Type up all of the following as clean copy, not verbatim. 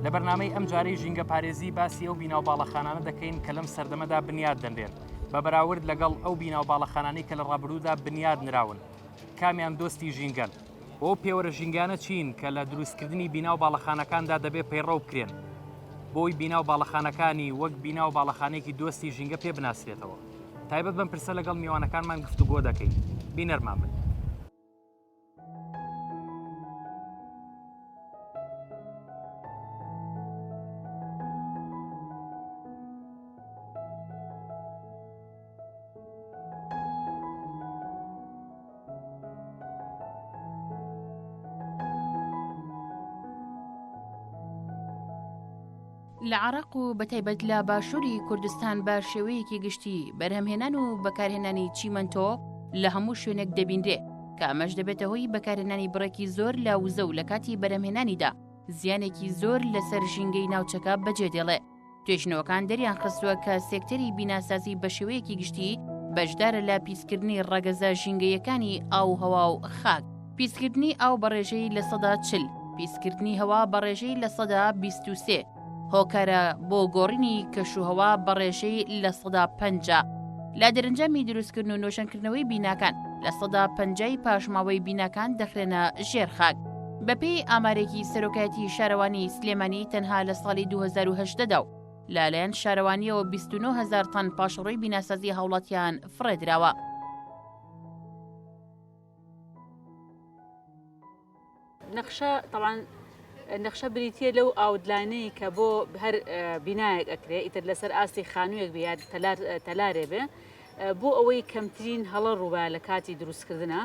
لە بەرنامەی ئەم جارەی ژینگە پارێزی باسی ئەو بیناو باڵەخانانە دەکەین کە لەم سەردەمەدا بنیاد دەنرێن بە بەراورد لەگەڵ ئەو بیناو باڵەخانانەی کە لە ڕابردوودا بنیاد نراون کامیان دۆستی ژینگەن بۆ پێوەرە ژینگانە چین کە لە دروستکردنی بیناو باڵەخانەکاندا دەبێت پەیڕەو بکرێن بۆی بیناو باڵەخانەکانی وەک بیناو باڵەخانێکی دۆستی ژینگە پێ بناسرێتەوە تایبەت بەم پرسە لەگەڵ میوانەکانمان گفتوگۆ دەکەین بینەرمان بن. لە عێراق و بەتایبەت لە باشووری کوردستان بە شێوەیەکی گشتی بەرهەمهێنان و بەکارهێنانی چیمەنتۆ لە هەموو شوێنێک دەبیندرێ کە ئەمەش دەبێتە هۆی بەکارهێنانی بڕێکی زۆر لە وزە و لە کاتی بەرهەمهێنانیدا زیانێکی زۆر لەسەر ژینگەی ناوچەکە بەجێدێڵێ. توێژنەوەکان دەریان خستووە کە سێکتەری بیناسازی بە شێوەیەکی گشتی بەشدارە لە پیسکردنی ڕەگەزە ژینگەیەکانی ئاو هەوا و خاک، پیسکردنی ئاو بەڕێژەی لە سەدا 40، پیسکردنی هەوا بەڕێژەی لە سەدا 23، هۆکارە بۆ گۆڕینی کەشوهەوا بەڕێژەی لە سەدا 50، لا دەرەنجامی دروستکردن و نۆشەنکردنەوەی بیناکان لە سەدا 50 پاشماوەی بیناکان دەخرێنە ژێر خاک. بەپێی ئامارێکی سەرۆکایەتی شارەوانی سلێمانی تەنها لە ساڵی 2018دا و لەلایەن شارەوانیەوە 29,000 تەن پاشەڕۆی بیناسازی هاوڵاتیان فڕێدراوە. نەخشە بریتە لەو ئاودلانەی کە بۆ هەر بینایەک ئەکرێ ئیتر لەسەر ئاستی خانوویەک بێت تەلارێ بێ بۆ ئەوەی کەمترین هەڵە ڕووبە لە کاتی دروستکردنە.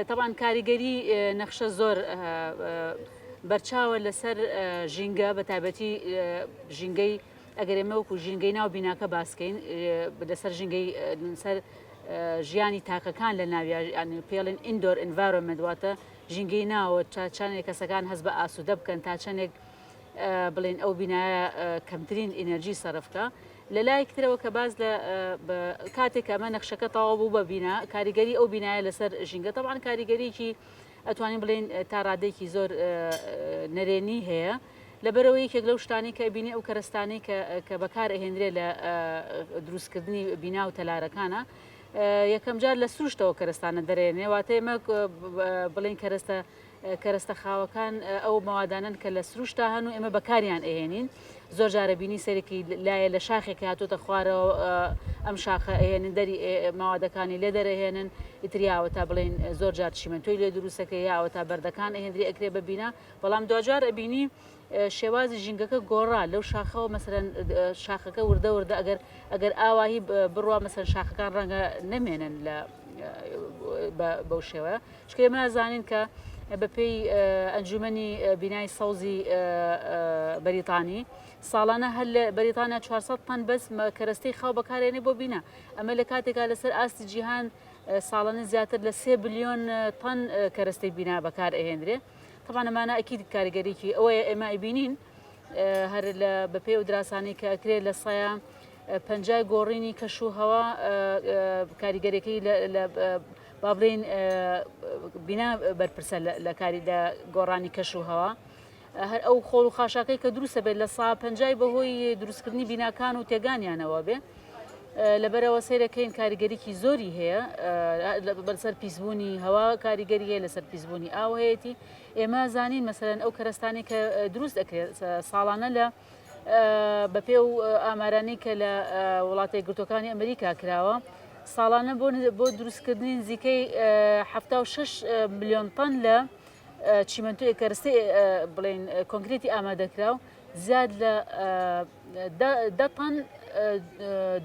طبعاً کاریگەری نەخشە زۆر بەرچاوە لەسەر ژینگە بە تایبەتی ژینگەی ئەگەر ئێمە وەکو ژینگەی ناو بیناکە باسکەین لەسەر ژینگەی سەر ژیانی تاکەکان لە ناویان پێڵێن ئیندۆر ئینڤایرۆنمنت واتە ژینگەی ناوە چەندێک کەسەکان هەست بە ئاسوودە بکەن تا چەندێک بڵێن ئەو بینایە کەمترین ئینەرژی سەرفکە. لە لایەکترەوە کە باز لە کاتێک ئەمە نەخشەکە تەواو بوو بە بینا کاریگەری ئەو بینایە لەسەر ژینگە طبعاً کاریگەریکی ئەتوانین بڵێن تا ڕادێکی زۆر نەرێنی هەیە لەبەرەوەی یەکێک لەو شتانی کە بینی ئەو کەرستانەی کە بەکار ئەهێنرێ لە دروستکردنی بینا و تەلارەکانە یەکەم جار لە سروشتەوە کەرستانە دەرێنێ واتە ئێمە بڵێن کەرستە خاوەکان ئەو مەوادانن کە لە سروشتا هەن و ئێمە بەکاریان ئەهێنین زۆر جارە بینی سەرێکی لایە لە شاخێکی هاتوۆتە خوارەوە ئەم شاخە ئەهێنن دەری ماوادەکانی لێ دەرەهێنن ئیتریاوە تا بڵێن زۆر جار چیمەنتۆی لێ دروستەکە یاوە تا بەردەکان ئەهێنری ئەکرێ ببینە بەڵام دوجار ئەبینی شێوازی ژینگەکە گۆڕا لەو شاخەوە مەسەرەن شاخەکە وردە ئەگەر ئاواهی بڕوا مەسەر شاخەکان ڕەنگە نەمێنن لە بەو شێوە چکە ئێمە نازانین کە بەپێی ئەنجومەنی بینای سەوزی بەریتانی ساڵانە هەر لە بەریتانیا 400 تەن بەس کەرەستەی خاو بەکارێنێ بۆ بینە ئەمە لە کاتێکا لەسەر ئاستی جیهان ساڵانە زیاتر لە 3 بلیۆن تەن کەرەستەی بینا بەکار ئەهێنرێ. طبعاً ئەمانە ئەکید کاریگەریکی ئەوەیە ئێمە ئەبینین هەر لە بەپێی و دراسانی کە ئەکرێت لە سایە 50 گۆڕینی کەشوهەوا کاریگەریەکەی با بڵێن بینا بەرپرسە لە کاری لە گۆڕانی کەشوهەوا هەر ئەو خۆڵ و خاشاکەی کە دروستە بێت لە سا 50 بەهۆی دروستکردنی بیناکان و تێگانیانەوە بێ لەبەرەوە سیرەکەین کاریگەریکی زۆری هەیە بەسەر پیسبوونی هەوا کاریگەری هەیە لەسەر پیسبوونی ئاو هەیەی ئێمە زانین مەسەرەن ئەو کەرستانی کە دروست دەکرێت ساڵانە لە بەپێ و ئامارانی کە لە وڵاتی گرتوەکانی ئەمریکا کراوە ساڵانە بۆ دروستکردنی نزیکەی 76 ملیۆن تەن لە چیمەنتۆی کەرستی بڵێن کۆنکریتی ئامادەکراو زیاد لە 10 تەن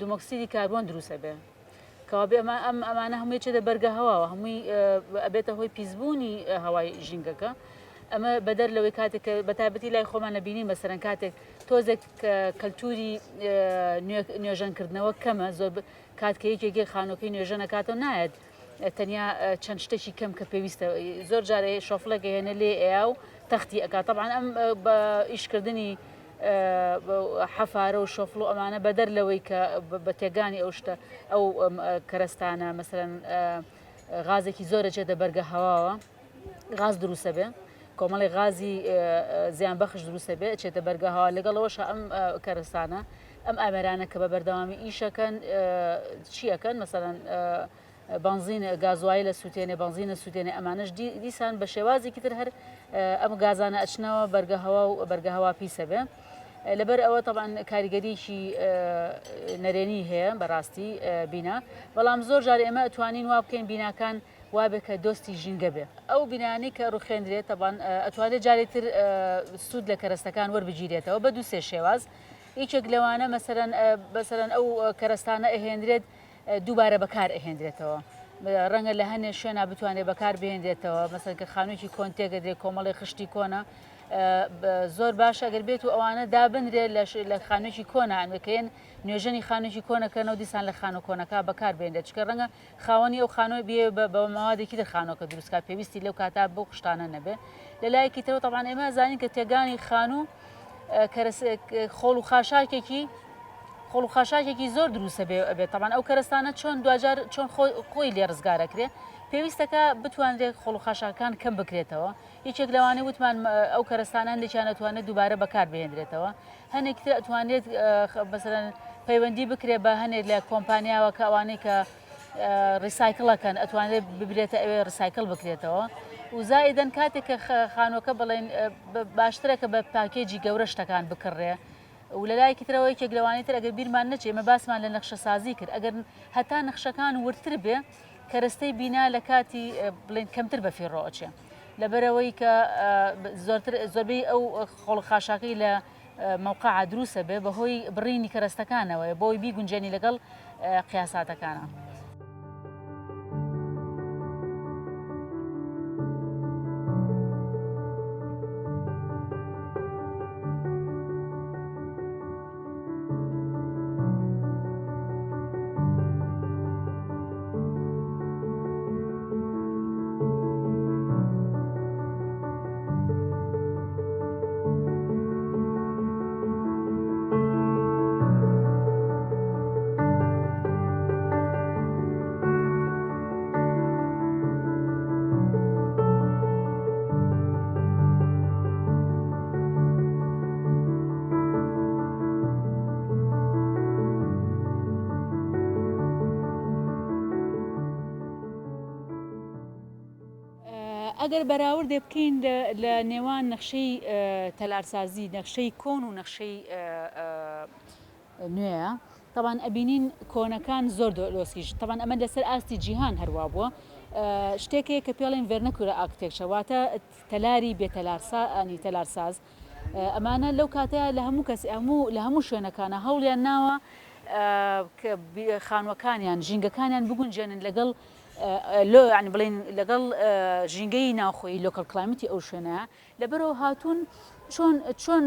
دومۆکسیدی کاربۆن دروستە بێ کەوا بێ ئەمانە هەمووی چێتە بەرگە هەواوە هەمووی ئەبێتە هۆی پیسبوونی هەوای ژینگەکە. ئەمە بەدەر لەوەی کاتێک بەتایبەتی لای خۆمانە بینین مەسەرەن کاتێک تۆزێک کەلتوری نوێژەنکردنەوە کەمە زۆر کاتکە یەکێکی خانۆکەی نوێژە نەکاتەوە نایەت تەنیا چەند شتێکی کەم کە پێویستە زۆر جارێ شۆفلەکە هێنە لێ ئەو تەختی ئەکات طبعاً ئەم بە ئیشکردنی حەفارە و شۆفڵ و ئەمانە بەدەر لەوەی کە بە تێگانی ئەو شتە ئەو کەرستانە مەسەرەن غازێکی زۆرە چێتە بەرگە هەواوە غاز دروستە بێ کۆمەڵی غازی زیان بەخش دروستە بێت چێتە بەرگەهەوە لەگەڵەوەش ئەم کەرستانە ئەم ئامێرانە کە بە بەردەوامی ئیشەکەن چیەکەن مەسەڵەن بنزین گازوایی لە سووتێنێ بنزینە سووتێنێ ئەمانش دیسان بە شێوازێکی تر هەر ئەم گازانە ئەچنەوە بەرگەهەوا پیسە بێ لەبەر ئەوە طبعاً کاریگەریکی نەرێنی هەیە بەڕاستی بینا بەڵام زۆر جار ئێمە ئەتوانین وا بکەین بیناکان وابێ کە دۆستی ژینگە بێ ئەو بینانی کە ڕوخێندرێت طبعاً ئەتوانێت جارێتتر سوود لە کەرەستەکان وەربگیرێتەوە بە دوو سێ شێواز هیچێک لەوانە مەسەرەن ئەو کەرەستانە ئەهێنرێت دووبارە بەکار ئەهێنرێتەوە ڕەنگە لە هەنێ شوێنە بتوانێت بەکار بهێنرێتەوە مەسەن کە خانوویی کۆنتێگە درێت کۆمەڵی خشتی کۆنە زۆر باشە ئەگەر بێت و ئەوانە دابنرێت لە خانوویی کۆنانەکەین نوێژەنی خانوویی کۆنەکەنەوە دیسان لە خانە کۆنەکە بەکار بێنرێت چکە ڕەنگە خاوەنی ئەو خانۆی بێ بە ماوادێکی تر خانۆکە دروستکە پێویستی لەو کاتا بۆ قشتانە نەبێ لە لایەکی ترەوە طبعاً ئێمە زانین کە تێگانی خانوو خۆڵ و خاشاکێکی زۆر دروستە بێت طبعاً ئەو کەرستانە چۆن دوجار چۆن خۆی لێ ڕزگارەکرێ پێویستەکە بتوانرێت خۆڵ و خاشاکان کەم بکرێتەوە هیچێک لەوانەیە وتمان ئەو کەرستانان هەندێکیان ئەتوانێت دووبارە بەکار بهێنرێتەوە هەندێک تر ئەتوانێت مەسەڵەن پەیوەندی بکرێت بە هەندێک لە کۆمپانیاوە کە ئەوانەی کە ڕیسایکڵەکەن ئەتوانێت ببرێتە ئەوێ ڕیسایکڵ بکرێتەوە و زائیدەن کاتێک کە خانووەکە بڵێن باشترەکە بە پاکێجی گەورە شتەکان بکڕێ و لە لایەکی ترەوە یەکێک لەوانەی تر ئەگەر بیرمان نەچێ ئێمە باسمان لە نەخشە سازی کرد ئەگەر هەتا نەخشەکان ورتر بێ کەرەستەی بینا لە کاتی بڵێن کەمتر بە فێڕۆچێ لەبەرەوەی کە زۆربەی ئەو خۆڵ خاشاکەی لە مووقع دروستە بێ بەهۆی بڕینی کەرەستەکانەوە بۆی بیگونجێنی لەگەڵ قیاساتەکانە. ئەگەر بەراوردێ بکەین لە نێوان نەخشەی تەلارسازی نەخشەی کۆن و نەخشەی نوێە طبعاً ئەبینین کۆنەکان زۆر دۆسیش طبعاً ئەمە لەسەر ئاستی جیهان هەروە بووە شتێکەیە کە پێڵێن ڤێرنەکولە ئارکتێکچە واتە تەلاری بێتەلارسانی تەلارساز ئەمانە لەو کاتەیە لە هەموو کەس لە هەموو شوێنەکانە هەوڵیان ناوە خانوەکانیان ژینگەکانیان بگونجێنن لەگەڵ ینی بڵێن لەگەڵ ژینگەی ناوخۆی لۆکەڵ کلایمەتی ئەو شوێنەیە لەبەرەوە هاتوون چۆن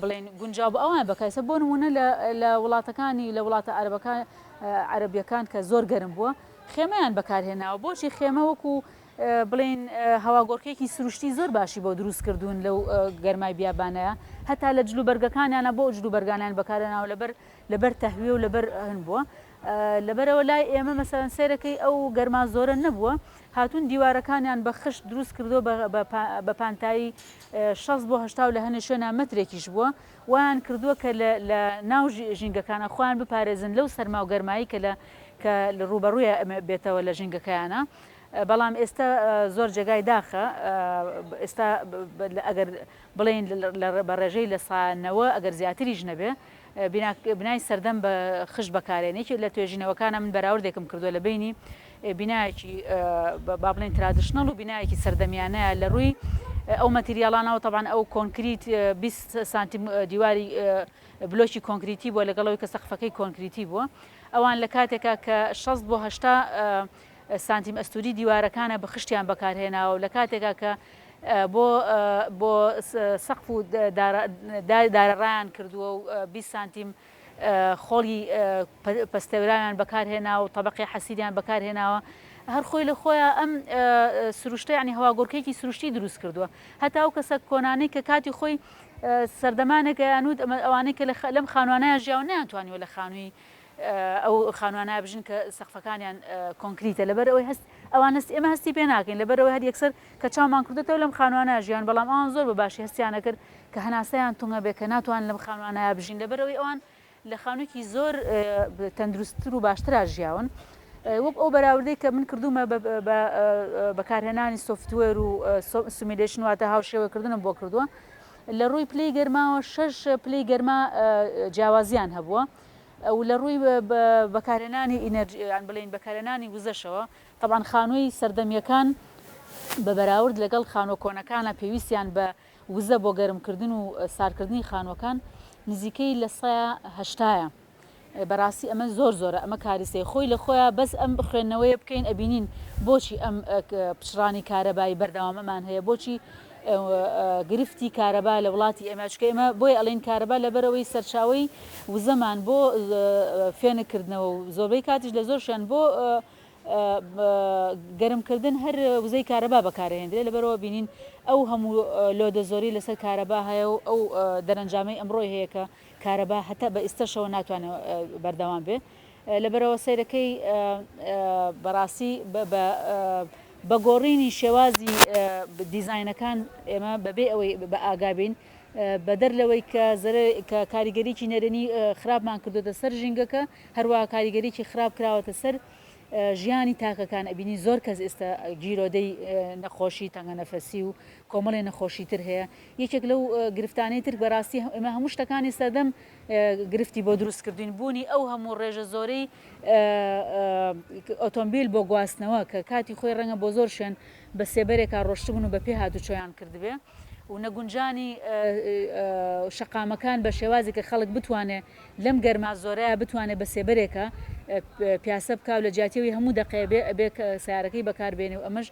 بڵێن گونجاو ئەوان بەکایسە بۆ نمونە لە وڵاتەکانی لە وڵاتە عەرەبیەکان کە زۆر گەرم بووە خێمەیان بەکارهێناوە بۆچی خێمە وەکو بڵێن هەواگۆڕکێکی سروشتی زۆر باشی بۆ دروستکردوون لەو گەرمای بیابانەیە هەتا لە جلوبەرگەکانیانە بۆ جلوبەرگانیان بەکارهێناوە لەبەر تەهویە و لەبەر هەن بووە لەبەرەوە لای ئێمە مەسەڵەن سێرەکەی ئەو گەرما زۆرە نەبووە هاتوون دیوارەکانیان بە خشت دروست کردو بە پانتایی 6 بۆ 80 لە هەنێ شوێنە مەترێکیش بووە ویان کردووە کە لە ناو ژینگەکانە خۆیان بپارێزن لەو سەرما و گەرمایی کە لە ڕوبەڕوویە بێتەوە لە ژینگەکەیانە بەڵام ئێستا زۆر جێگای داخە ئێستا ئەگەر بڵێن بە ڕێژەی لە سانەوە ئەگەر زیاتریش نەبێ بنای سەردەم بە خش بەکارێنێکی لە توێژینەوەکانە من بەراوردێکم کردووە لە بینی بینایەکی با بڵێن ترادشنەڵ و بینایەکی سەردەمیانەیە لە ڕووی ئەو مەتریاڵانەوە طبعاً ئەو کۆنکریت 20 سانتیم دیواری بلۆکی کۆنکریتی بووە لەگەڵەوەی کە سەقفەکەی کۆنکریتی بووە ئەوان لە کاتێکا کە 6 بۆ 80 سانتیم ئەستوری دیوارەکانە بە خشتیان بەکارهێناوە لە کاتێکا کە بۆ سەقف و دارەڕایان کردووە و 20 سانتیم خۆڵی پەستەورایان بەکارهێناوە و طبقی حەسیریان بەکارهێناوە هەر خۆی لە خۆیان ئەم سروشتە ینی هەواگۆڕکێکی سروشتی دروست کردووە هەتا ئەو کەسە کۆنانەی کە کاتی خۆی سەردەمانێکە یانود ئەوانەی کە لەم خانوانەیە ژیاو نەیانتوانیوە لە خانووی ئەو خانوانە بژین کە سەقفەکانیان کۆنکریتە لەبەرەوەی هەست ئەوان هەست ئێمە هەستی پێ ناکەین لەبەرەوەی هەر یەکسەر کە چاومان کردێتەوە لەم خانوانە ژیان بەڵام ئەوان زۆر بە باشی هەستیانە کرد کە هەناسەیان تونگە بێ کە ناتوان لەم خانوانە بژین لەبەرەوەی ئەوان لە خانوویەکی زۆر تەندروستتر و باشترا ژیاون وەک ئەو بەراوردەی کە من کردومە بەکارهێنانی سوفتوێر و سیمیلیشن واتە هاوشێوەکردنم بۆ کردووە لە ڕووی پلەی گەرماوە 6 پلەی گەرما جیاوازیان هەبووە و لە ڕووی بەکارهێنانی ئینەرژیان بڵین بەکارهێنانی وزەشەوە طبعاً خانووی سەردەمیەکان بە بەراورد لەگەڵ خانۆ کۆنەکانە پێویستیان بە وزە بۆ گەرمکردن و ساردکردنی خانوەکان نزیکەی لە 180ە بەڕاستی ئەمە زۆر زۆرە ئەمە کاریسەی خۆی لە خۆیان بەس ئەم خوێندنەوەی بکەین ئەبینین بۆچی ئەم پشڕانی کارەبایی بەردەوامەمان هەیە بۆچی گرفتی کارەبا لە وڵاتی ئێمەچکە ئێمە بۆی ئەڵین کارەبا لەبەرەوەی سەرچاوی وزەمان بۆ فێنکردنەوە و زۆربەی کاتیش لە زۆرشیان بۆ گەرمکردن هەر وزەی کارەبا بەکارهێنرێ لەبەرەوە بینین ئەو هەموو لۆدە زۆری لەسەر کارەبا هەیە و ئەو دەرەنجامەی ئەمڕۆی هەیە کە کارەبا هەتا بە ئێستاشەوە ناتوانێت بەردەوام بێ لەبەرەوە سەیرەکەی بەڕاستی بە گۆڕینی شێوازی دیزاینەکان ئێمە بەبێ ئەوەی بە ئاگابین بە دەرلەوەی کە کاریگەریکی نەرێنی خراپمان کردوتە سەر ژینگەکە هەروەها کاریگەریکی خراپ کراوەتە سەر ژیانی تاکەکان ئەبینی زۆر کەس ئێستا گیرۆدەی نەخۆشی تەنگە نەفەسی و کۆمەڵی نەخۆشی تر هەیە یەکێک لەو گرفتانەی تر بەڕاستی ئێمە هەموو شتەکانی سەردەم گرفتی بۆ دروستکردین بوونی ئەو هەموو ڕێژە زۆرەی ئۆتۆمبیل بۆ گواستنەوە کە کاتی خۆی ڕەنگە بۆ زۆر شوێن بە سێبەرێکا ڕۆشتبوون و بە پێ هاتوچۆیان کردبێ و نەگونجانی شەقامەکان بە شێوازی کە خەڵک بتوانێت لەم گەرما زۆرەیە بتوانێت بە سێبەرێکە پیاسە بکاو لە جیاتیەوەی هەموو دەقەیە بێ سیارەکەی بەکاربێنێ و ئەمەش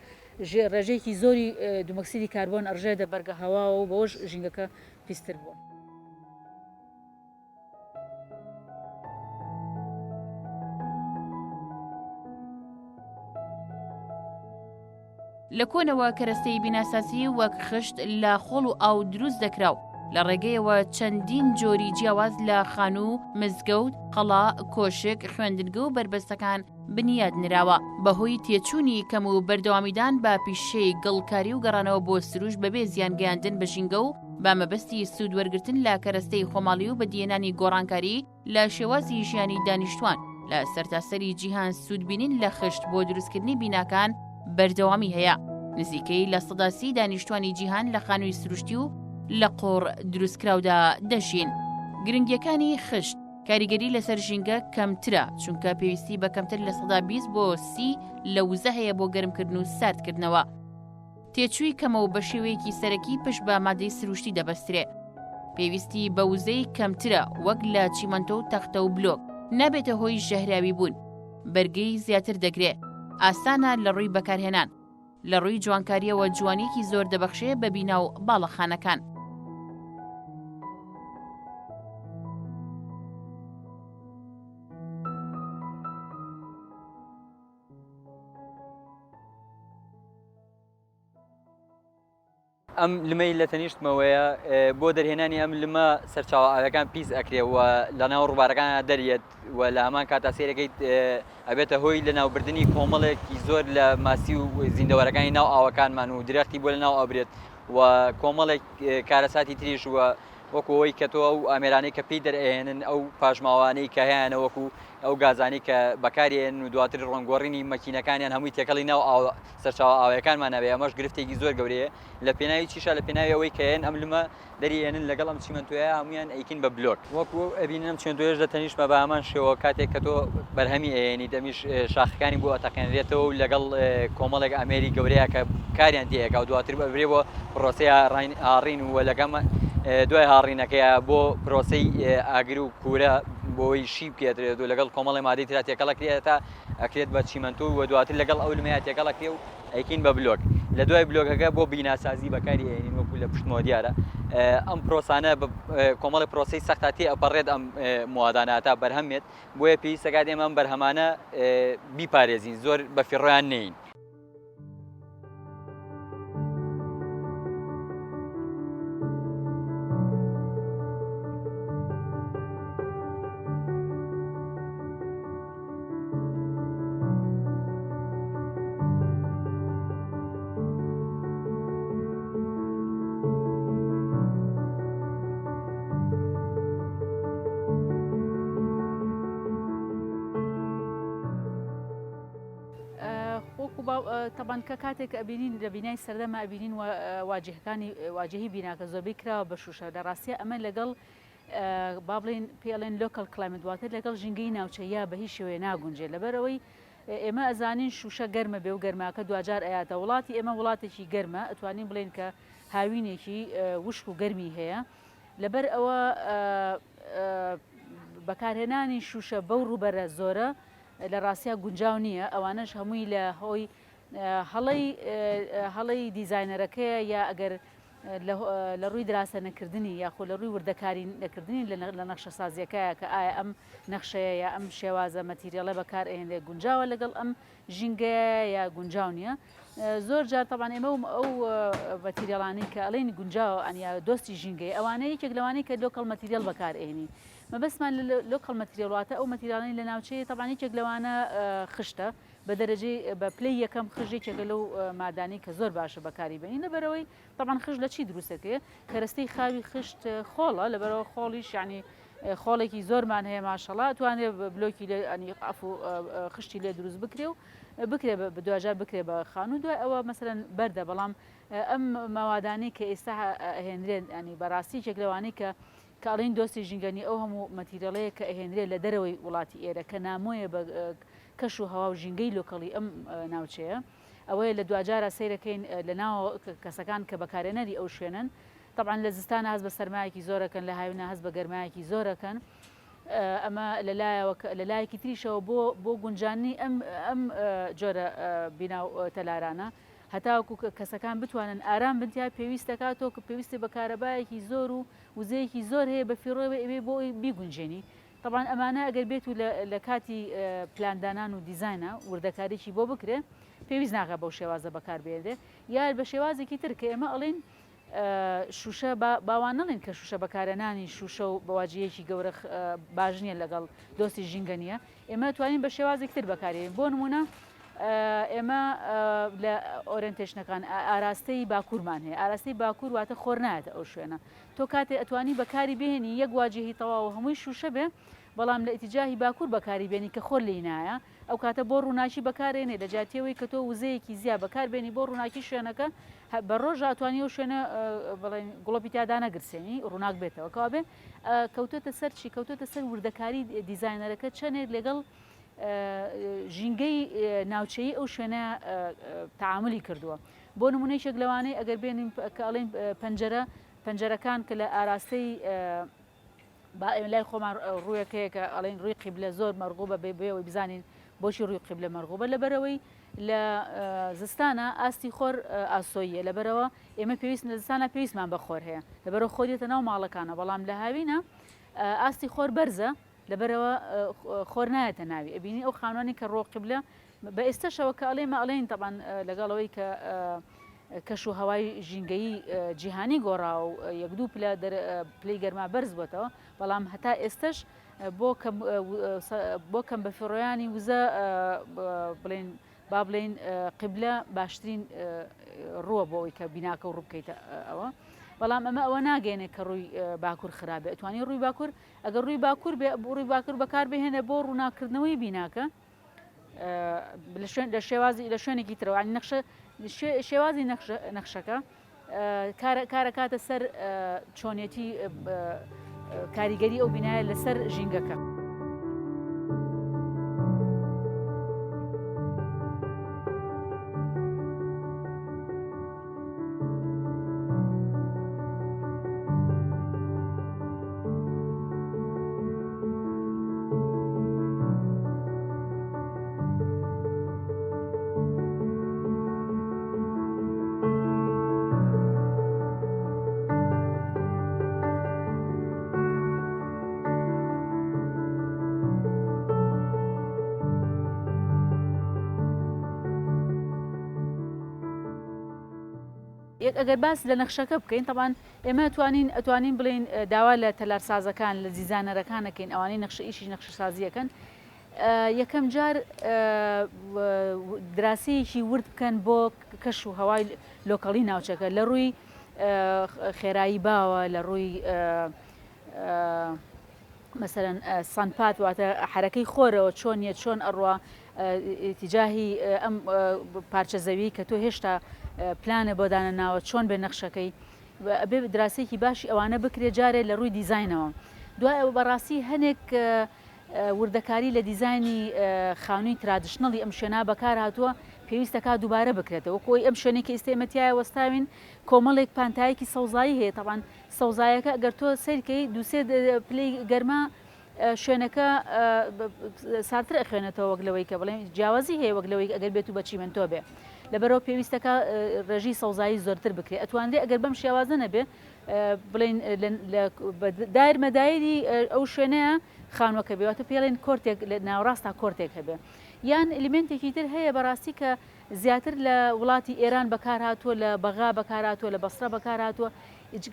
ڕێژەیەکی زۆری دومەکسیدی کاربۆن ئەڕژێدە بەرگە هەواوە و بەوەش ژینگەکە پیستر بووە. لە کۆنەوە کەرەستەی بیناسازی وەک خشت لە خۆڵ و ئاو دروست دەکراو لە ڕێگەیەوە چەندین جۆری جیاواز لە خانوو، مزگەوت، قەڵا، کۆشک، خوێندنگە و بربەستەکان بنیاد نراوە بەهۆی تێچوونی کەم و بەردەوامیدان بە پیشەی گەڵکاری و گەڕانەوە بۆ سروش بەبێ زیانگەیاندن بە ژینگە و بە مەبەستی سوود وەرگرتن لە کەرەستەی خۆماڵی و بەدیێنانی گۆڕانکاری لە شێوازی ژیانی دانیشتوان لە سەرتاسەری جیهان سوودبینین لە خشت بۆ دروستکردنی بیناکان بەردەوامی هەیە. نزیکەی لە 130 دانیشتوانی جیهان لە خانووی سروشتی و لە قۆڕ دروستکراودا دەژین. گرنگیەکانی خشت کاریگەری لەسەر ژینگە کەمترە چونکە پێویستی بە کەمتر لە 120 بۆ 30 لە وزە هەیە بۆ گەرمکردن و ساردکردنەوە. تێچووی کەمە و بە شێوەیەکی سەرەکی پشت بە مادەی سروشتی دەبەسترێ. پێویستی بە وزەی کەمترە وەک لە چیمەنتۆ و تەختە و بلۆک نابێتە هۆی ژەهراوی بوون. بەرگەی زیاتر دەگرێ. ئاسانە لە ڕووی بەکارهێنان. لە ڕووی جوانکاریەوە جوانێکی زۆر دەبەخشێ بە بینا و باڵەخانەکان. ئەم لمەی لە تەنیشتمەوەیە بۆ دەرهێنانی ئەم لمە سەرچاوە ئاوەکان پیس ئەکرێەوە لە ناو ڕووبارەکانە دەریێت و لە هەمان کاتا سێرەکەیت ئەبێتە هۆی لە ناوبردننی کۆمەڵێکی زۆر لە ماسی و زیندەوەرەکانی ناو ئاوەکانمان و درەختی بۆ لە ناو ئەبرێت و کۆمەڵێک کارەساتی تریش وە وەکوەوەی کە تۆ ئەو ئامێرانەی کە پێی دەرئێنن ئەو پاژماوانەی کە هەیەە وەکو ئەو گازانی کە بەکارێن و دواتر ڕۆنگۆڕینی مەکینەکانیان هەمووی تێکەڵی ناو سەرچاوە ئاوەکانمان نەبێ ئەمەش گرفتێکی زۆر گەورەیە لە پێناوی چیشە لە پێناوی ئەوەی کەێن ئەم لمە دەریێنن لەگەڵ ئەم چیمەنتۆیە هەمویان ئەیکین بە بلۆک وەکو ئەبینم چێنتۆێش لە تەنیشمە بە هەمان شێوە کاتێک کە تۆ بەرهەمی ئەێنی دەمیش شاخەکانی بۆ ئەتەقێنرێتەوە و لەگەڵ کۆمەڵێک ئەمێری گەورەیە کە کاریان تێیەکە و دواتر بەبرێەوە پرۆسەیە هاڕین و لەگەمە دوای هاڕینەکەیە بۆ پرۆسەی ئاگر و کورە بۆی شی بکێترێت و لەگەڵ کۆمەڵی مادەی ترا تێکەڵەکرێت تا ئەکرێت بە چیمەنتۆ و دواتر لەگەڵ ئەو لمەیە تێکەڵەکرێ و ئەیکین بە بلۆک لە دوای بلۆکەکە بۆ بیناسازی بەکاری ئێنین وەکو لە پشتمەوە دیارە ئەم پرۆسانە کۆمەڵی پرۆسی سەختا تێ ئەپەڕێت ئەم مواداناتا بەرهەمێت بۆیە پێویستەکات ئێمە ئەم بەرهەمانە بیپارێزین زۆر بە فیڕۆیان نین. طبعا کە کاتێک ئەبینین لە بینای سەردەمە ئەبینین واجهەکانی واجهی بیناکە زۆربەی کراوە بە شوشە لە ڕاستیە ئەمە لەگەڵ با بڵێن پێڵێن لۆکەڵ کلایمت واتە لەگەڵ ژینگەی ناوچەیە بە هیچ شێوەیە ناگونجێ لەبەرەوەی ئێمە ئەزانین شوشە گەرمە بێ و گەرماکە دوجار ئەیاتە وڵاتی ئێمە وڵاتێکی گەرمە ئەتوانین بڵێن کە هاوینێکی وشک و گەرمی هەیە لەبەر ئەوە بەکارهێنانی شوشە بەو ڕوبەرە زۆرە لە ڕاستیا گونجاو نییە ئەوانش هەمووی لە هۆی هەڵەی دیزاینەرەکەیە یا ئەگەر لە ڕووی دراسە نەکردنی یاخۆ لە ڕووی وردەکاری نەکردنی لە نەخشە سازیەکەیە کە ئایا ئەم نەخشەیە یا ئەم شێوازە مەتیریاڵە بەکارهێنێ گونجاوە لەگەڵ ئەم ژینگەیە یا گونجاو نییە زۆر جار تەبان ئێمە ئەو مەتیریاڵانی کە ئەڵێنی گونجاوە ئەنیا دۆستی ژینگەی ئەوانەیە یەکێک لەوانەیە کە لۆکەڵ مەتیریال بەکارهێنی مەبەستمان لۆکەڵ مەتیریالواتە ئەو مەتیریالانی لە ناوچەیە تەبان یەکێک لەوانە خشتە بە دەرەجەی بە پلەی یەکەم خژێکێکە لەو مادانی کە زۆر باشە بەکاری بێنی لەبەرەوەی تەبان خشت لە چی دروستەکەیە کەرەستەی خاوی خشت خۆڵە لەبەرەوە خۆڵیش یعنی خۆڵێکی زۆرمان هەیە ماشەڵا توانێت بلۆکی ئەنی ئەف و خشتی لێ دروست بکرێ و بکرێ بە دوجار بکرێ بە خان و دوای ئەوە مەسەرەن بەردە بەڵام ئەم ماوادانی کە ئێستا هێنرێن ینی بەڕاستی چێک لەوانەی کە کاڵین دۆستی ژینگەنی ئەو هەموو مەتیریاڵەیە کە ئەهێنرێت لە دەرەوەی وڵاتی ئێرە کە نامۆیە بە کەش و هەوا و ژینگەی لۆکەڵی ئەم ناوچەیە ئەوەیە لە دوجارە سیرەکەین لە ناو کەسەکان کە بەکارێنەری ئەو شوێنن طبعا لە زستانە هەست بە سەرمایەکی زۆرەکەن لە هاوینە هەست بە گەرمایەکی زۆرەکەن ئەمە لە لایەکی تریشەوە بۆ گونجانی ئەم جۆرە بیناو تەلارانە هەتاوەکو کەسەکان بتوانن ئارام بنتیا پێویستەکاتەوە کە پێویستی بە کارەبایەکی زۆر و وزەیەکی زۆر هەیە بە فیڕۆی ئەوێ بۆ بیگونجێنی طبعا ئەمانە ئەگەر بێت و لە کاتی پلاندانان و دیزاینە وردەکاریی بۆ بکرێ پێویست ناکە بەو شێوازە بەکاربێنێ یا بە شێوازێکی تر کە ئێمە ئەڵێن شوشە باوان نڵێن کە شوشە بەکارەنانی شوشە و بەواجیەکی گەورە باش نییە لەگەڵ دۆستی ژینگەنیە ئێمە توانین بە شێوازێک تر بەکارێن بۆ نمونە ئێمە لە ئۆرنتێشنەکان ئاراستەی باکوورمان هەیە ئاراستەی باکوور واتە خۆر نایەتە ئەو شوێنە تۆ کاتێ ئەتوانی بەکاری بهێنی یەک واجهی تەواو هەمووی شوشە بێ بەڵام لە ئیتیجاهی باکوور بەکاری بێنی کە خۆر لی نایە ئەو کاتە بۆ ڕووناکی بەکارێنێ لە جاتیەوەی کە تۆ وزەیەکی زیاد بەکاربێنی بۆ ڕووناکی شوێنەکە بە ڕۆژ ئەتوانی و شوێنە بڵێن گوڵۆپی تیادا نەگرسێنی ڕووناک بێتەوە کەوا بێ کەوتۆتە سەر چی کەوتۆتە سەر وردەکاری دیزاینەرەکە چەندێک لەگەڵ ژینگەی ناوچەیی ئەو شوێنە تعاملی کردووە بۆ نمونەیەک لەوانەیە ئەگەر بێنین کە ئەڵێن پەنجەرەکان کە لە ئاراستەی لای خۆمان ڕوویەکەیە کە ئەڵێن ڕووی قیبلە زۆر مەرغوبە بێەوەی بزانین بۆچی ڕووی قیبلە مەرغوبە لەبەرەوەی لە زستانە ئاستی خۆر ئاسۆیە لەبەرەوە ئێمە پێویست لە زستانە پێویستمان بە خۆر هەیە لەبەرەوە خۆریێتە ناو ماڵەکانە بەڵام لە هاوینە ئاستی خۆر بەرزە لەبەرەوە خۆر نایەتە ناوی ئەبینی ئەو خانوانی کە ڕۆ قیبلە بە ئێستاشەوە کە ئەڵێمە ئەڵێن تەبان لەگەڵەوەی کە کەش و هەوای ژینگەیی جیهانی گۆڕا و یەک دوو پلەی گەرما بەرز بۆتەوە بەڵام هەتا ئێستش بۆ کەم بە فڕۆیانی وزە بڵێن با بڵێن قیبلە باشترین ڕووە بۆ ئەوی کە بیناکە و ڕووبکەیتە ئەوە بەڵام ئەمە ئەوە ناگەێنێت کە ڕووی باکوور خراپێ ئەتوانی ڕووی باکوور ئەگەر ڕووی باکوور بێ ڕووی باکوور بەکار بهێنێ بۆ ڕووناکردنەوەی بیناکە لە شێوازی لە شوێنێکی ترەوە نەخشە شێوازی نەخشەکە کارە کاتە سەر چۆنیەتی کاریگەری ئەو بینایە لەسەر ژینگەکە. ئەگەر باس لە نەخشەکە بکەین طبعاً ئێمە ئەتوانین بڵێن داوا لە تەلارسازەکان لە دیزانەرەکانەکەین ئەوانەی ئیشی نەخشەسازیەکەن یەکەم جار دراسەیەکی ورد بکەن بۆ کەش و هەوای لۆکەڵی ناوچەکە لە ڕووی خێرایی باوە لە ڕووی مثلەن سانپات واتە حرەکەی خۆرەوە چۆنیە چۆن ئەڕوا تیجاهی ئەم پارچە زەوی کە تۆ هێشتا پلانە بۆ دانە ناوە چۆن بێ نەخشەکەی بێ دراسێکی باشی ئەوانە بکرێ جارێ لە ڕووی دیزاینەوە دوای ئەو بەڕاستی هەنێک وردەکاری لە دیزایانی خانووی ترادشنەڵی ئەم شوێنە بەکار هاتووە پێویستە کا دووبارە بکرێتەوە کۆی ئەم شوێنێکی ئێستێمەتیایە وەستاوین کۆمەڵێک پانتایەکی سەوزایی هەیە تەوان سەوزایەکە ئەگەر تۆ سەرکەی دووسێ پلەی گەرما شوێنەکە ساتر ئەخوێنێتەوە وەک لەوەی کە بڵێن جیاوازی هەیە وەک لەوەی ئەگەر بێت و بە چیمەنتۆ بێ لەبەرەوە پێویستەکە ڕێژی سەوزایی زۆرتر بکرێت ئەتوانرێ ئەگەر بەم شێوازە نەبێ بڵێن دایر مەدایری ئەو شوێنەیە خانووەکە بێواتە پێڵێن کۆرتێک لە ناوڕاستا کۆرتێک هەبێ یان ئلیمنتێکی تر هەیە بەڕاستی کە زیاتر لە وڵاتی ئێران بەکار هاتووە لە بەغا بەکار هاتووە لە بەسرە بەکار هاتووە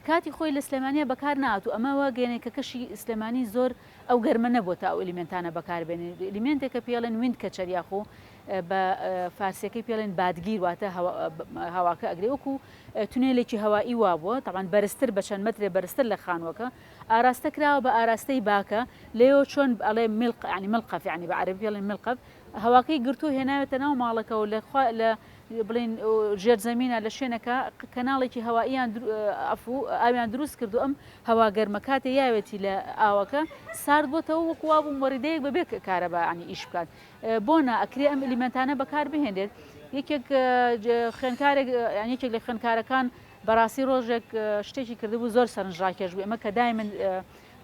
کاتی خۆی لە سلێمانیا بەکار نهاتوو ئەمەوە گەێنێکە کەشی سلێمانی زۆر ئەو گەرمە نەبووە تا ئەو ئلیمنتانە بەکاربێنێ ئلیمنتێکە پێڵێن ویند کەچەر یاخۆ بە فارسیەکەی پێڵێن بادگیر واتە هەواکە ئەگرێ وەکو تونێلێکی هەوایی وابووە تاوان بەرزتر بە چەند مەترێ بەرزتر لە خانووەکە ئاراستە کراوە بە ئاراستەی باکە لێەوە چۆن ئەڵێ ینی ملقف ینی بە عەرەبی پێڵێن ملقف هەواکەی گرتو هێناوێتە ناو ماڵەکە و لە بڵین ژێرزەمینە لە شوێنەکە کەناڵێکی هەوائیان ئاویان دروست کردو ئەم هەوا گەرمە کاتێ یاوێتی لە ئاوەکە سارد بۆتەوە وەکوا بوو مەریدەیەک بەبێ کارەبانی ئیش بکات بۆنە ئەکرێ ئەم ئلیمنتانە بەکار بهێنرێت یەکێک خوێنکارێک یەکێک لە خوێنکارەکان بەڕاستی ڕۆژێک شتێکی کردبوو زۆر سەرنجڕاکێش بوو ئەمە کە دایمن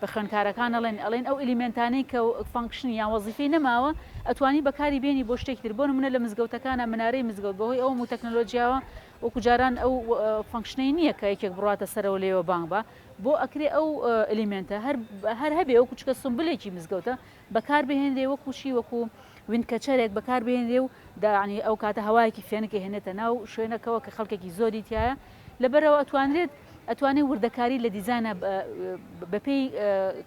بە خوێنکارەکان ئەڵێن ئەو ئلیمنتانەی کە فانکشنی یان وەزیفەی نەماوە ئەتوانی بەکاری بێنی بۆ شتێکی تر بۆ نمونە لە مزگەوتەکانە منارەی مزگەوت بەهۆی ئەو و تەکنۆلۆژیاوە وەکو جاران ئەو فانکشنەی نییە کە یەکێک بڕاتە سەرەوە لێوە بانگ بە بۆ ئەکرێ ئەو ئلیمنتە هەر هەبێ وەکو چکە سمبلێکی مزگەوتە بەکار بهێنرێ وەکوشی وەکو وینکەچەرێک بەکار بهێنرێ و داعنی ئەو کاتە هەوایەکی فێنەکە هێنێتە ناو شوێنەکەەوە کە خەڵکێکی زۆری تایە لەبەرەوە ئەتوانێت وردەکاری لە دیزانە بەپێی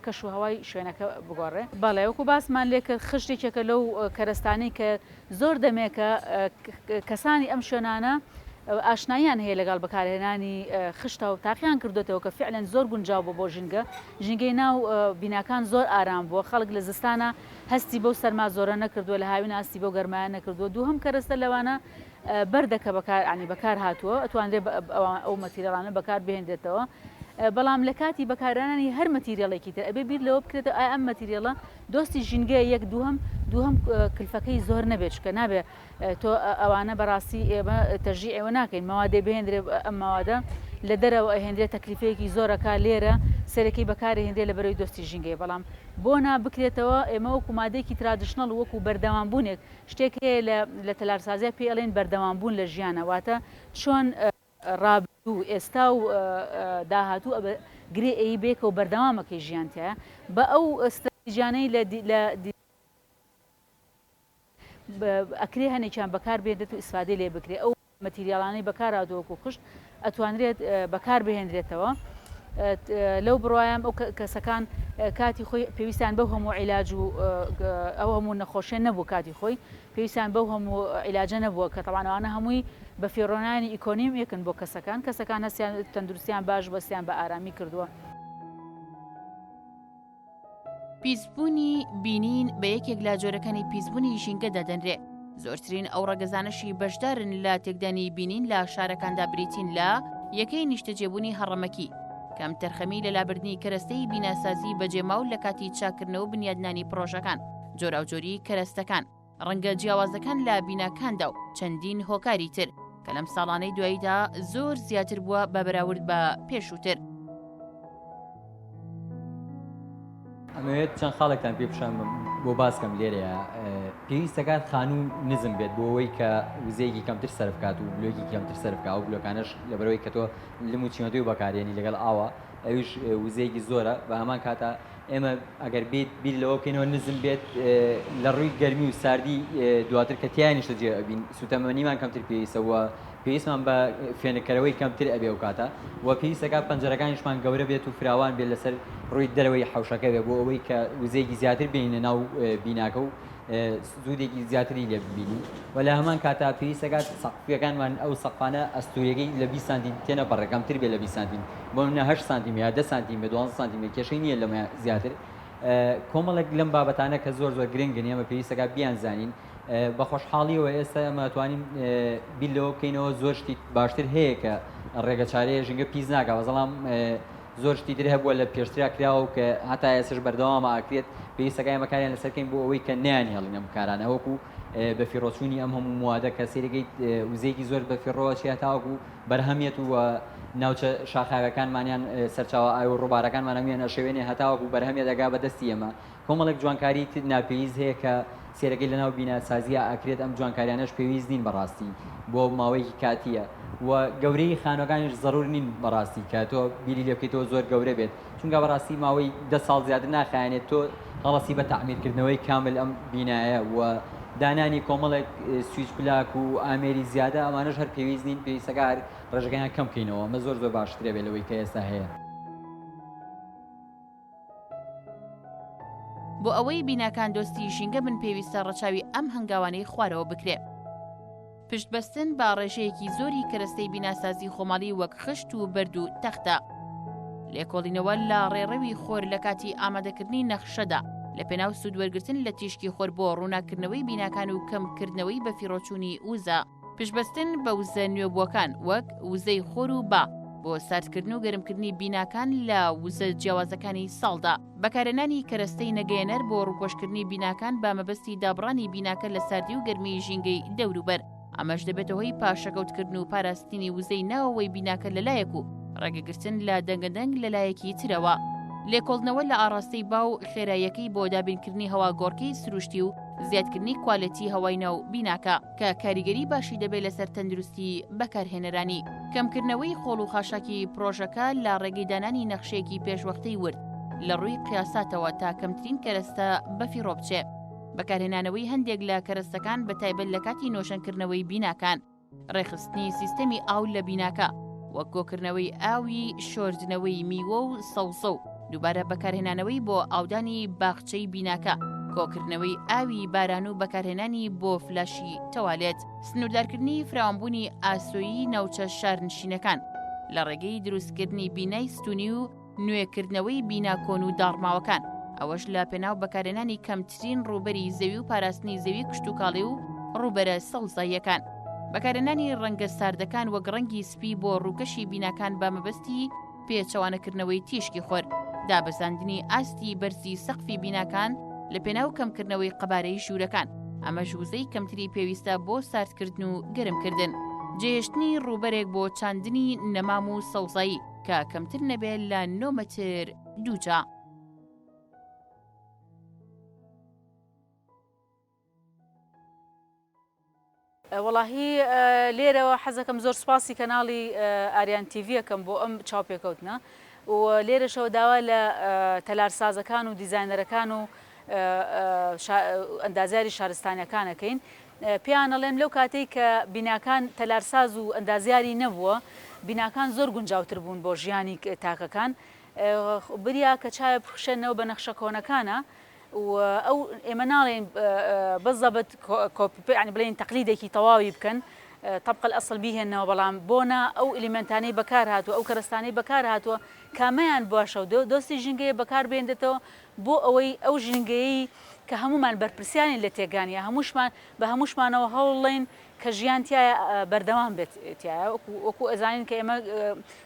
کەش و هەوای شوێنەکە بگۆڕێ بەڵێ وەکو باسمان لێ کە خشتێکێکە لەو کەرەستانەی کە زۆر دەمێکە کەسانی ئەم شوێنانە ئاشناییان هەیە لەگەڵ بەکارهێنانی خشتە و تاقییان کردوێتەوە کە فعلەن زۆر گونجاو بۆ ژینگەی ناو بیناکان زۆر ئارام بووە خەڵک لە زستانە هەستی بەو سەرما زۆرە نەکردووە لە هاوین ئاستی بۆ گەرمایان نەکردووە دووهەم کەرەستە لەوانە بەردەکە بەکار هاتووە ئەتوانرێ ئەو مەتیرێڵانە بەکار بهێنرێتەوە بەڵام لە کاتی بەکارانانی هەر مەتیرێڵێکی تر ئەبێ بیر لەوە بکرێتە ئایا ئەم مەتیرێڵە دۆستی ژینگە یەک دووهەم کلفەکەی زۆر نەبێت چکە نابێ تۆ ئەوانە بەڕاستی ئێمە تەژی ئێوە ناکەین مەوادێ بهێنرێ ئەم ماوادە لە دەرەوە ئەهێنرێت تەکلیفەیەکی زۆرەکە لێرە سەرەکەی بەکارهێنرێ لە بەرەوەی دۆستی ژینگەی بەڵام بۆ نابکرێتەوە ئێمە وەکو مادەیەکی ترادشنەڵ وەکو بەردەوامبوونێک شتێک هەیە لە تەلارسازیە پێڵێن بەردەوامبوون لە ژیانە واتە چۆن ڕابردوو ئێستا و داهاتوو گرێ ئەی بێکە و بەردەوامەکەی ژیانتەیە بە ئەو ئەستراتیژیانەی ئەکرێ هەنێکیان بەکار بێنێت و ئیسفادەی لێ بکرێت ئەو مەتیریاڵانەی بەکارهاتووەکو خشت ئەتوانرێت بەکار بهێنرێتەوە لەو بڕوایم ئەو کەسەکان کاتی خۆی پێویستیان بەو هەموو عیلاج و ئەو هەموو نەخۆشیێن نەبوو کاتی خۆی پێویستیان بەو هەموو عیلاجە نەبووە کە تەوانەوانە هەمووی بە فێڕۆنانی ئیکۆنیم یەکن بۆ کەسەکان هەستیان تەندروستیان باش بەستیان بە ئارامی کردووە. پیسبوونی بینین بە یەکێک لە جۆرەکانی پیسبوونی ژینگە دەدەنرێ زۆرترین ئەو ڕەگەزانشی بەشدارن لە تێکدانی بینین لە شارەکاندا بریتین لە یەکەی نیشتەجێبوونی هەڕەمەکی کەم تەرخەمی لە لابردنی کەرەستەی بیناسازی بەجێماو لە کاتی چاکردنەوە بنیادنانی پرۆژەکان جۆراوجۆری کەرەستەکان ڕەنگە جیاوازەکان لە بیناکاندا و چەندین هۆکاری تر کە لەم ساڵانەی دواییدا زۆر زیاتر بووە بە بەراورد بە پێشووتر. ئەمەوێت چەند خاڵێکتان پێ پیشان بۆ باسکەم لێرەیە پێویستەکات خانوو نزم بێت بۆ ئەوەی کە وزەیەکی کەمتر سەرف بکات و بلۆکی کەمتر سەرف بکات و بلۆکانش لەبەرەوەی کە تۆ لم و چیمەتۆی بەکارێنی لەگەڵ ئاوە ئەویش وزەیەکی زۆرە بە هەمان کاتە ئێمە ئەگەر بێت بیر لەوە بکەینەوە نزم بێت لە ڕووی گەرمی و ساردی دواتر کە تیانیشتە جێبین سوتەمەنیمان کەمتر پێویستەوە پێویستمان بە فێنەکەرەوەی کەمتر ئەبێ و کاتە و پێویستەکە پەنجەرەکانیشمان گەورە بێت و فراوان بێت لەسەر ڕووی دەرەوەی حەوشەکە بێت بۆ ئەوەی کە وزەیەکی زیاتر بینە ناو بیناکە و زودێکی زیاتری لێ ببینی و لە هەمان کاتا پێویستەکات سەقفیەکانمان ئەو سەقفانە ئەستوورەکەی لە 20 سانتیم تێنەپەڕەکەمتر بێت لە 20 سانتیم بۆ منە 8 سانتیم یا 10 سانتیم بە 12 سانتیم کێشەی نییە لەمە زیاتر کۆمەڵێک لەم بابەتانە کە زۆر گرنگن ئێمە پێویستەکە بیانزانین بە خۆشحاڵیەوە ئێستا ئەمەتوانین بیلەوە بکەینەوە زۆر شتی باشتر هەیە کە ڕێگە چارەیە ژینگە پیس ناکە بەزەڵام زۆر شتی تر هەبووە لە پێشترا کراوە و کە هەتا ئێسش بەردەوامە ئاکرێت پێویستەکە ئێمە کاریان لەسەرکەین بۆ ئەوەی کە نەیانهێڵین ئەم کارانە وەکو بە فیرۆچوونی ئەم هەموو موادە کە سێرەگەیت وزەیەکی زۆر بە فیڕۆچێت تاوەکو بەرهەمیێت و ناوچە شاخاوەکانمانیان سەرچاوە ئاو ڕووبارەکانمانەمیان ئەشێوێنێ هەتاوەکو بەرهەمیە دەگا بەدەستی ئێمە کۆمەڵێک جوانکاری ناپێویست هەیە کە سێرەگەی لەناو بیناسازیە ئاکرێت ئەم جوانکاریانەش پێویست نین بەڕاستی بۆ ماوەیەکی کاتیە و گەورەی خانەکانیش ضرور نین بەڕاستی کە تۆ بیری لێ بکەیتەوە زۆر گەورە بێت چونکە بەڕاستی ماوەی 10 ساڵ زیاتر ناخایەنێت تۆ هەڵەسی بە تەعمیرکردنەوەی کامل ئەم بینایە و دانانی کۆمەڵێک سویچ بلاک و ئامێری زیادە ئەمانش هەر پێویست نین پێویستەکە ڕێژەکەیان کەم بکەینەوە ئەمە زۆر باشترێ بێت لەوەی کە ئێستا هەیە. بۆ ئەوەی بیناکان دۆستی ژینگە بن پێویستە ڕەچاوی ئەم هەنگاوانەی خوارەوە بکرێ. پشتبەستن با ڕێژەیەکی زۆری کەرەستەی بیناسازی خۆماڵی وەک خشت و بەرد و تەختە. لێکۆڵینەوە لە ڕێڕەوی خۆر لە کاتی ئامادەکردنی نەخشەدا لە پێناو سوودوەرگرتن لە تیشکی خۆر بۆ ڕووناکردنەوەی بیناکان و کەمکردنەوەی بە فیرۆچوونی وزە. پشتبەستن بە وزە نوێبووەکان وەک وزەی خۆر و با بۆ ساردکردن و گەرمکردنی بیناکان لە وزە جیاوازەکانی ساڵدا. بەکارهێنانی کەرەستەی نەگەیەنەر بۆ ڕووپۆشکردنی بیناکان بە مەبەستی دابڕانی بیناکە لە ساردی و گەرمی ژینگەی دەوروبەر. ئەمەش دەبێتەوە هۆی پاشەکەوتکردن و پاراستنی وزەی ناوەوەی بیناکە لەلایەک و ڕێگەگرتن لە دەنگەدەنگ لەلایەکی ترەوە. لێکۆڵنەوە لە ئاڕاستەی با و خێراییەکەی بۆ دابینکردنی هەوا گۆڕکەی سروشتی و زیادکردنی کوالەتی هەوای ناو بیناکە کە کاریگەری باشی دەبێت لەسەر تەندروستی بەکارهێنەرانی. کەمکردنەوەی خۆڵ و خاشاکی پرۆژەکە لە ڕێگەی دانانی نەخشەیەکی پێشوەختەی ورد لە ڕووی قیاساتەوە تا کەمترین کەرەستە بەفیڕۆ بچێ. بەکارهێنانەوەی هەندێک لە کەرەستەکان بە تایبەت لە کاتی نۆشەنکردنەوەی بیناکان، ڕێخستنی سیستەمی ئاو لە بیناکە وەک کۆکردنەوەی ئاوی شۆردنەوەی میوە و سەوزە و دووبارە بەکارهێنانەوەی بۆ ئاودانی باخچەی بیناکە، کۆکردنەوەی ئاوی باران و بەکارهێنانی بۆ فلاشی تەوالێت، سنووردارکردنی فراوانبوونی ئاسۆیی ناوچە شارنشینەکان لە ڕێگەی دروستکردنی بینای ستونی و نوێکردنەوەی بیناکۆن و داڕماوەکان، ئەوەش لە پێناو بەکارهێنانی کەمترین ڕووبەری زەوی و پاراستنی زەوی کشتتوکاڵی و ڕووبەرە سەڵزاییەکان، بەکارهێنانی ڕەنگە ساردەکان وەک ڕەنگی سپی بۆ ڕووکەشی بیناکان بە مەبەستی پێچەوانەکردنەوەی تیشکی خۆر، دابەزاندنی ئاستی بەرزی سەقفی بیناکان لە پێناو کەمکردنەوەی قەبارەی ژوورەکان، ئەمە ژوزەی کەمتری پێویستە بۆ ساردکردن و گەرمکردن، جێهێشتنی ڕووبەرێک بۆ چاندنی نەمام و سەوزایی کە کەمتر نەبێت لە 9 مەتر دووجا. وەڵاهی لێرەوە حەزەکەم زۆر سپاسی کەناڵی ئاریان تیڤیەکەم بۆ ئەم چاوپێکەوتنە و لێرەشەوە داوا لە تەلارسازەکان و دیزاینەرەکان و ئەندازیاری شارستانیەکانەکەین. پێیانەڵێم لەو کاتێک کە بیناکان تەلارساز و ئەندازیاری نەبووە، بیناکان زۆر گونجاوتر بوون بۆ ژیانی تاکەکان، بریا کە چایە بخشێنەوە بە نەخشە کۆنەکانە و ئەو ئێمە ناڵێن بەزەبەت ینی بڵێن تەقلیدێکی تەواوی بکەن طبق الأصل بیهێنەوە، بەڵام بۆنا ئەو ئلیمنتانەی بەکار هاتووە، ئەو کەرەستانەی بەکار هاتووە کامیان باشە و دۆستی ژینگەیە بەکار بێندێتەوە بۆ ئەوەی ئەو ژینگەیی کە هەمومان بەرپرسیانی لە تێگانیە، هەمووشمان بە هەمووشمانەوە هەوڵڵێن کە ژیان تایە بەردەوام بێت تایە، وەکو ئەزانین کە ئێمە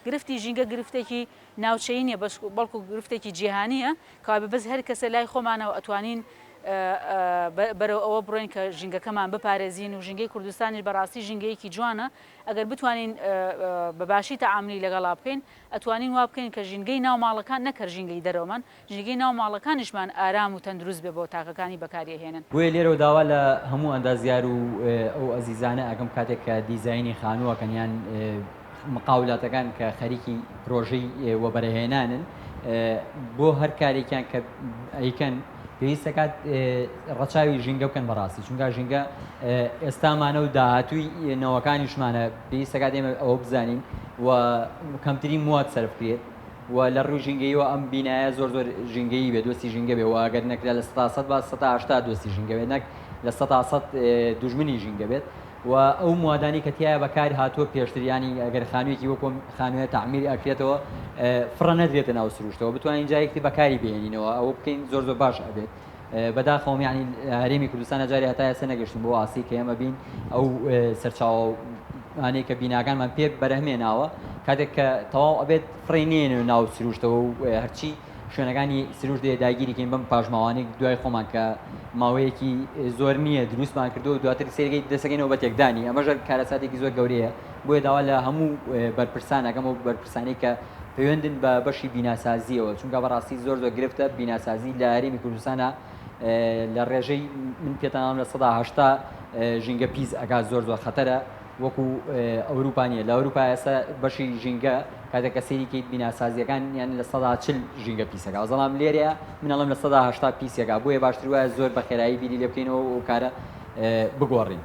گرفتی ژینگە گرفتێکی ناوچەی نیە بەڵکو گرفتێکی جیهانیە کە بەس هەر کەسە لای خۆمانەوە ئەتوانین بەرەو ئەوە بڕۆین کە ژینگەکەمان بپارێزین و ژینگەی کوردستانی بەڕاستی ژینگەیەکی جوانە. ئەگەر بتوانین بەباشی تەعاملی لەگەڵا بکەین ئەتوانین وا بکەین کە ژینگەی ناو ماڵەکان نەکە ژینگەی دەرەوەمان، ژینگەی ناو ماڵەکانیشمان ئارام و تەندروست بێ بۆ تاکەکانی بەکارهێنن. بۆیە لێرەوە داوا لە هەموو ئەندازیار و ئەو ئەزیزانە ئەگەم کاتێک کە دیزاینی خانووەکەن یان مقاولاتەکان کە خەریکی پرۆژەی وەبەرهێنانن بۆ هەر کارێکیان کە ئەیکەن پێویستە کات ڕەچاوی ژینگە بکەن بەڕاستی، چونکە ژینگە ئێستامانە و داهاتووی نەوەکانیشمانە پێویستە کات ئێمە ئەوە بزانین و کەمترین مواد سەرف بکرێت و لە ڕووی ژینگەیەوە ئەم بینایە زۆر ژینگەیی بێ، دۆستی ژینگە بێ و ئەگەر نەکرا لە 100 با 180 دۆستی ژینگە بێت، نەک لە 100 دوژمنی ژینگە بێت و ئەو موادانی کە تایە بەکار هاتووە پێشتریانی ئەگەر خانوویەکی وەکۆم خانوێ تعمیر ئەکرێتەوە فڕە نەدرێتە ناو سروشتەوە بتوانین جایەکتی بەکاری بێنینەوە ئەوە بکەین زۆر باش ئەبێت بەداخەوەم یعنی هەرێمی کوردستانە جاری هەتا ئێستا نەگەشتین بۆ ئاسی کە ئێمە بین ئەو سەرچاوانەی کە بیناکانمان پێ بەرەهمێناوە کاتێک کە تەواو ئەبێت فڕێنێنە ناو سروشتەوە و هەرچی شوێنەکانی سروش داگیریکەین بەم پاژماوانێک دوای خۆمان کە ماوەیەکی زۆر نییە دروستمان کردو و دواتر سێرگەی دەسەکەینەوە بە تێکدانی ئەمەژە کارەساتێکی زۆر گەورەیە بۆیە داوا لە هەموو بەرپرسانەکەم و بەرپرسانی کە پەیوەندن بە بەشی بیناسازیەوە چونکە بەڕاستی زۆر گرفتە بیناسازی لە هەرێمی کوردستانە لە ڕێژەی من پێتانام لە 180 ژینگە پیس ئەگا زۆر خەتەرە وەکو ئەوروپانیە لە ئەوروپا ئێستا بەشی ژینگە کاتێک کە سێریکەیت بیناسازیەکان یان لە 140 ژینگە پیسەکە زەڵام لێرەیە منەڵم لە 180 پیسێکا بۆیە باشتر وایە زۆر بە خێرایی بیری لێ بکەینەوە و کارە بگۆڕین.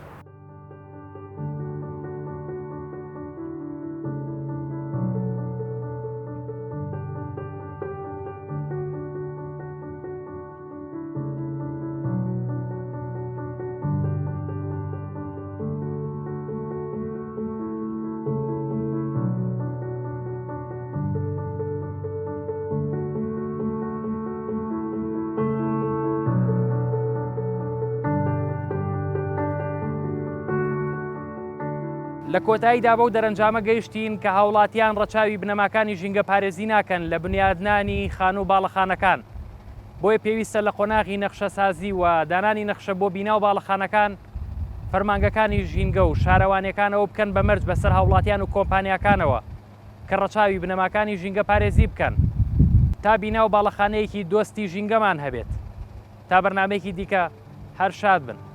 لە کۆتاییدا بەو دەرەنجامە گەیشتین کە هاوڵاتیان ڕەچاوی بنەماکانی ژینگە پارێزی ناکەن لە بنیادنانی خان و باڵەخانەکان بۆیە پێویستە لە قۆناغی نەخشەسازی و دانانی نەخشە بۆ بینا و باڵەخانەکان فەرمانگەکانی ژینگە و شارەوانیەکانەوە بکەن بە مەرج بەسەر هاوڵاتیان و کۆمپانیاکانەوە کە ڕەچاوی بنەماکانی ژینگە پارێزی بکەن تا بینا و باڵەخانەیەکی دۆستی ژینگەمان هەبێت تا بەرنامەیەکی دیکە هەر شاد بن.